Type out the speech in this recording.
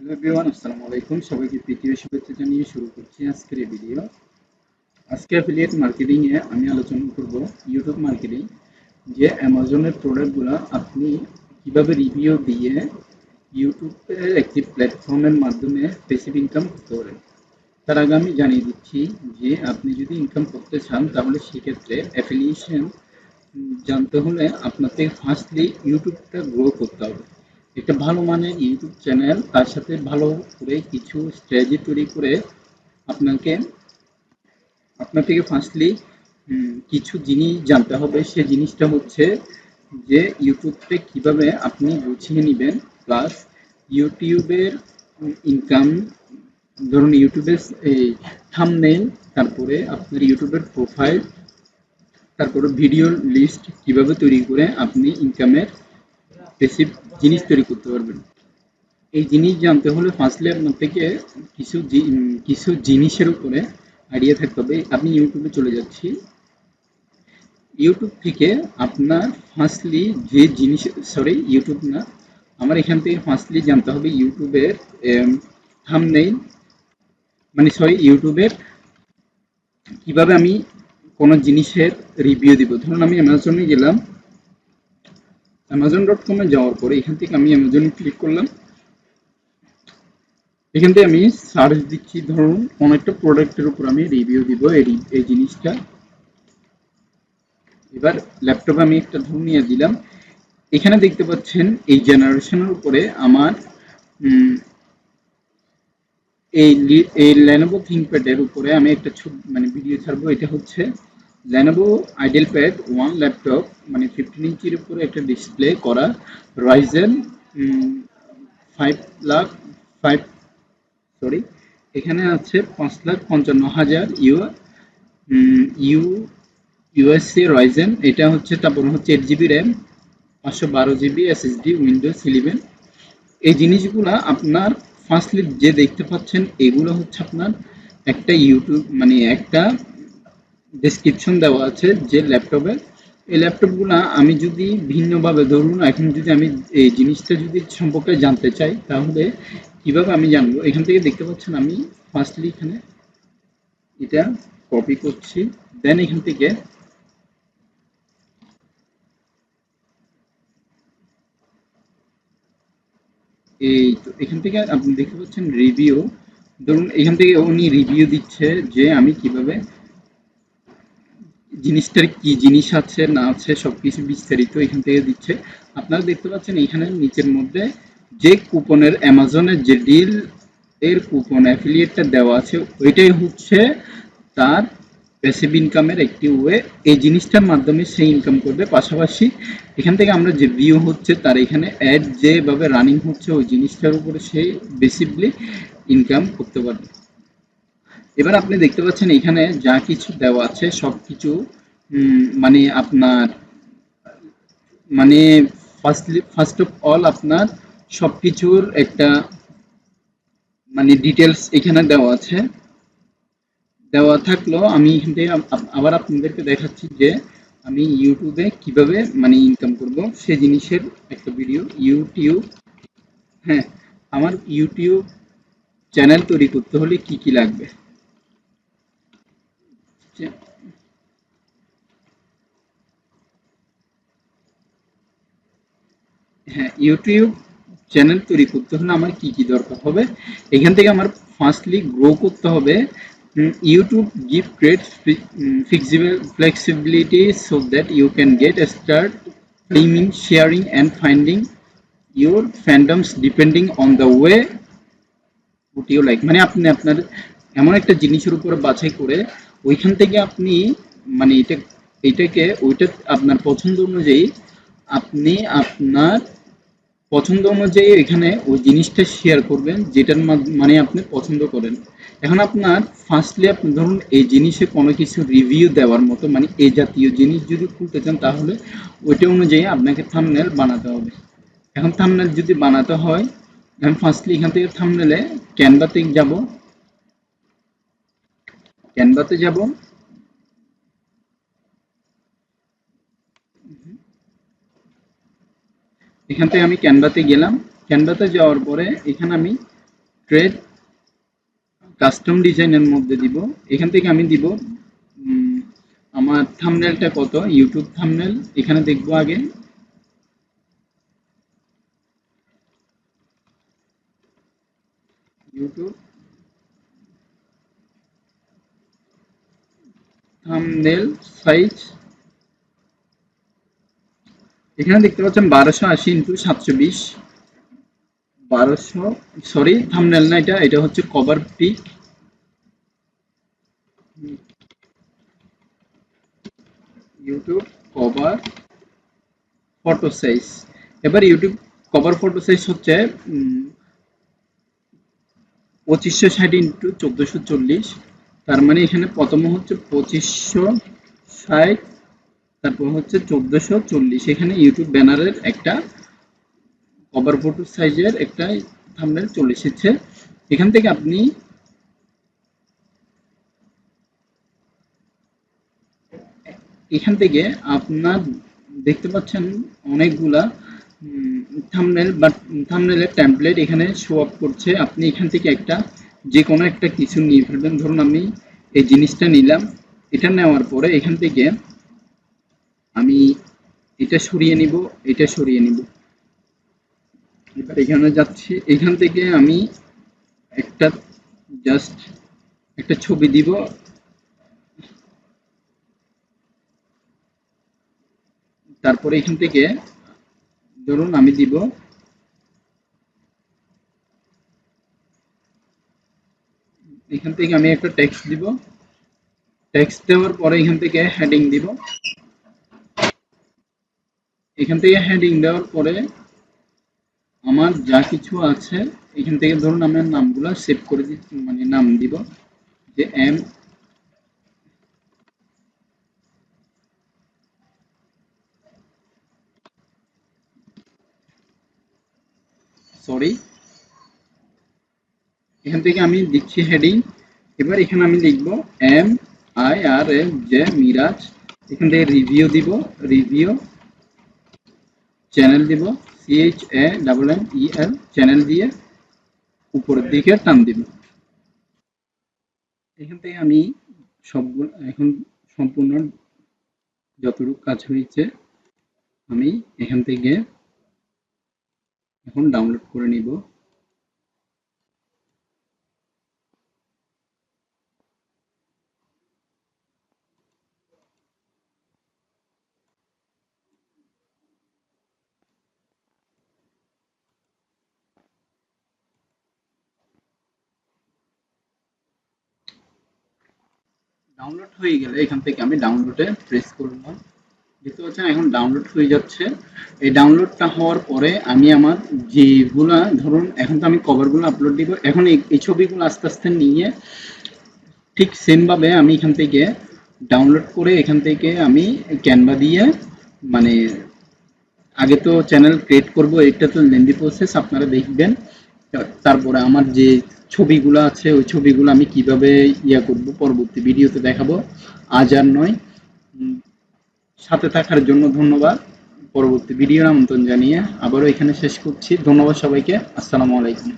Hello everyone, আসসালামু আলাইকুম। সবাইকে প্রীতি ও শুভেচ্ছা জানিয়ে শুরু করছি আজকের এই ভিডিও। আজকে অ্যাফিলিয়েট মার্কেটিং এ আমি আলোচনা করব ইউটিউব মার্কেটিং, যে অ্যামাজনের প্রোডাক্টগুলো আপনি কিভাবে রিভিউ দিয়ে ইউটিউবের একটি প্ল্যাটফর্মের মাধ্যমে প্যাসিভ ইনকাম করতে পারেন। তার আগে আমি জানিয়ে দিচ্ছি যে আপনি যদি ইনকাম করতে চান তাহলে সেক্ষেত্রে অ্যাফিলিয়েশন জানতে হলে আপনাকে ফার্স্টলি ইউটিউবটা গ্রো করতে হবে। একটা ভালো মানের ইউটিউব চ্যানেল, তার সাথে ভালো করে কিছু স্ট্র্যাটেজি তৈরি করে আপনাকে আপনার থেকে ফার্স্টলি কিছু জিনিস জানতে হবে। সে জিনিসটা হচ্ছে যে ইউটিউবটা কিভাবে আপনি গুছিয়ে নেবেন, প্লাস ইউটিউবের ইনকাম, ধরুন ইউটিউবের এই থাম্বনেইল, তারপরে আপনার ইউটিউবের প্রোফাইল, তারপরে ভিডিও লিস্ট কিভাবে তৈরি করে আপনি ইনকামের বেসিক জিনিস তৈরি করতে পারবেন। এই জিনিস জানতে হলে ফার্স্টলি আপনার থেকে কিছু জিনিসের উপরে আইডিয়া থাকতে হবে। আমি ইউটিউবে চলে যাচ্ছি। ইউটিউব থেকে আপনার ফার্স্টলি যে জিনিস, সরি ইউটিউব না, আমার এখান থেকে ফার্স্টলি জানতে হবে ইউটিউবের থাম্বনেইল, মানে সরি ইউটিউবের কিভাবে আমি কোনো জিনিসের রিভিউ দিব। ধরুন আমি অ্যামাজনে গেলাম, amazon.com-এ যাওয়ার পরে এখান থেকে আমি অ্যামাজনে ক্লিক করলাম। এখান থেকে আমি সার্চ দিচ্ছি, ধরুন কোন একটা প্রোডাক্টের উপর আমি রিভিউ দিব এই জিনিসটা। এবার ল্যাপটপে আমি একটা ধরুন নিয়ে দিলাম। এখানে দেখতে পাচ্ছেন এই জেনারেশনের উপরে আমার এই Lenovo ThinkPad এর উপরে আমি একটা মানে ভিডিও ছাড়বো। এটা হচ্ছে Lenovo IdealPad 1 ল্যাপটপ, মানে 15 ইঞ্চির উপরে একটা ডিসপ্লে করা, Ryzen 5 লাখ 5 সরি এখানে আছে 5,55,000 ইউ ইউএসসি Ryzen। এটা হচ্ছে, তারপর হচ্ছে 8 GB RAM, 512 GB SSD, Windows 11। এই জিনিসগুলা আপনার ফার্স্টলি যে দেখতে পাচ্ছেন এগুলো হচ্ছে আপনার একটা ইউটিউব, মানে একটা ডেসক্রিপশন দেওয়া আছে যে ল্যাপটপে। এই ল্যাপটপগুলো আমি যদি ভিন্নভাবে, ধরুন এখন যদি আমি এই জিনিসটা যদি সম্পর্কে জানতে চাই তাহলে কিভাবে আমি জানবো। এখান থেকে দেখতে পাচ্ছেন আমি ফার্স্টলি এখানে এটা কপি করছি, দেন এখান থেকে এই তো এখান থেকে আপনি দেখতে পাচ্ছেন রিভিউ। ধরুন এখান থেকে উনি রিভিউ দিচ্ছে যে আমি কিভাবে জিনিসটার কি জিনিস আছে না আছে সবকিছু বিস্তারিত এখান থেকে দিচ্ছে। আপনারা দেখতে পাচ্ছেন এখানে নিচের মধ্যে যে কুপনের, অ্যামাজনের যে ডিল এর কুপন অ্যাফিলিয়েটটা দেওয়া আছে, ওইটাই হচ্ছে তার প্যাসিভ ইনকামের একটি ওয়ে। এই জিনিসটার মাধ্যমে সে ইনকাম করবে। পাশাপাশি এখান থেকে আমরা যে ভিউ হচ্ছে তার এখানে অ্যাড যেভাবে রানিং হচ্ছে ওই জিনিসটার উপরে সে বেসিকলি ইনকাম করতে পারবে। এবার আপনি দেখতে পাচ্ছেন এখানে যা কিছু দেওয়া আছে সবকিছু মানে আপনার, মানে ফার্স্ট অফ অল আপনার সবকিছুর একটা মানে ডিটেলস এখানে দেওয়া আছে। দেওয়া থাকলো আমি এখান থেকে আবার আপনাদেরকে দেখাচ্ছি যে আমি ইউটিউবে কিভাবে মানে ইনকাম করব সে জিনিসের একটা ভিডিও। ইউটিউব, হ্যাঁ, আমার ইউটিউব চ্যানেল তৈরি করতে হলে কি কি লাগবে। হ্যাঁ, ইউটিউব চ্যানেল তৈরি করতে হলে আমার কি কি দরকার হবে। এখান থেকে আমার ফার্স্টলি গ্রো করতে হবে। YouTube give great flexibility so that you can get start claiming, sharing and finding your fandoms depending on the way what you like। মানে আপনি আপনার এমন একটা জিনিসের উপর বাছাই করে ওইখান থেকে আপনি মানে এটাকে ওইটা আপনার পছন্দ অনুযায়ী আপনি আপনার পছন্দ অনুযায়ী এখানে ওই জিনিসটা শেয়ার করবেন যেটার মানে আপনি পছন্দ করেন। এখন আপনার ফার্স্টলি আপনি ধরুন এই জিনিসে কোনো কিছু রিভিউ দেওয়ার মতো, মানে এই জাতীয় জিনিস যদি খুলতে চান তাহলে ওইটা অনুযায়ী আপনাকে থাম্বনেল বানাতে হবে। এখন থাম্বনেল যদি বানাতে হয়, আমি ফার্স্টলি এখান থেকে থাম্বনেলে ক্যানভাতে যাব। ক্যানভাতে যাব, এখান থেকে আমি ক্যানভাতে গেলাম। ক্যানভাতে যাওয়ার পরে এখানে আমি ট্রেড কাস্টম ডিজাইনের মধ্যে দিব। এখান থেকে আমি দিব আমার থাম্বনেলটা কত, ইউটিউব থাম্বনেল এখানে দেখবো আগে। ইউটিউব থাম্বনেল সাইজ এখানে দেখতে পাচ্ছেন 1280 ইন্টু 720, 1200, সরি থাম্বনেল না, এটা হচ্ছে cover pick. YouTube cover photo size, এবার ইউটিউব কভার ফটো সাইজ হচ্ছে 2560 ইন্টু 1440, তার মানে এখানে প্রথম হচ্ছে 2560, তারপর হচ্ছে 1440। এখানে ইউটিউব ব্যানারের একটা কভার ফটো সাইজের একটা থাম্বনেল চলে এসেছে। এখান থেকে আপনি আপনার দেখতে পাচ্ছেন অনেকগুলা থাম্বনেল বা থাম্বনেলের টেমপ্লেট এখানে শো আপ করছে। আপনি এখান থেকে একটা যে কোনো একটা কিছু নিয়ে ফেলবেন। ধরুন আমি এই জিনিসটা নিলাম, এটা নেওয়ার পরে এখান থেকে আমি এটা সরিয়ে নিব, এটা সরিয়ে নিব। এবার এখানে যাচ্ছি, এখান থেকে আমি একটা জাস্ট একটা ছবি দিব। তারপরে এখান থেকে ধরুন আমি দিব, এখান থেকে আমি একটা টেক্সট দিব। টেক্সট দেওয়ার পরে এখান থেকে হেডিং দিব। এখান থেকে হেডিং দেওয়ার পরে আমার যা কিছু আছে এখান থেকে ধরুন আমার নামগুলো সেভ করে দিচ্ছি, মানে নাম দিব যে এম, সরি, এখান থেকে আমি দিচ্ছি হেডিং। এবার এখানে আমি লিখব MIRAJ মিরাজ। এখান থেকে রিভিউ দিব, রিভিউ চ্যানেল দিব, CHANNEL চ্যানেল দিয়ে উপরের দিকে টান দিব। এখান থেকে আমি সবগুলো এখন সম্পূর্ণ যতটুকু কাজ হয়েছে আমি এখান থেকে এখন ডাউনলোড করে নিব। ডাউনলোড হয়ে গেলে এখান থেকে আমি ডাউনলোডে প্রেস করলাম। দেখতে পাচ্ছেন এখন ডাউনলোড হয়ে যাচ্ছে। এই ডাউনলোডটা হওয়ার পরে আমি আমার যেগুলা ধরুন এখন তো আমি কভারগুলো আপলোড দিব। এখন এই ছবিগুলো আস্তে আস্তে নিয়ে ঠিক সেমভাবে আমি এখান থেকে ডাউনলোড করে এখান থেকে আমি ক্যানভা দিয়ে, মানে আগে তো চ্যানেল ক্রিয়েট করব, এটা তো লেন্দি প্রসেস আপনারা দেখবেন। তারপরে আমার যে ছবিগুলো আছে ওই ছবিগুলো আমি কিভাবে করব পরবর্তী ভিডিওতে দেখাবো। আজ আর নয়। সাথে থাকার জন্য ধন্যবাদ। পরবর্তী ভিডিওর আমন্ত্রণ জানিয়ে আবারও এখানে শেষ করছি। ধন্যবাদ সবাইকে। আসসালামু আলাইকুম।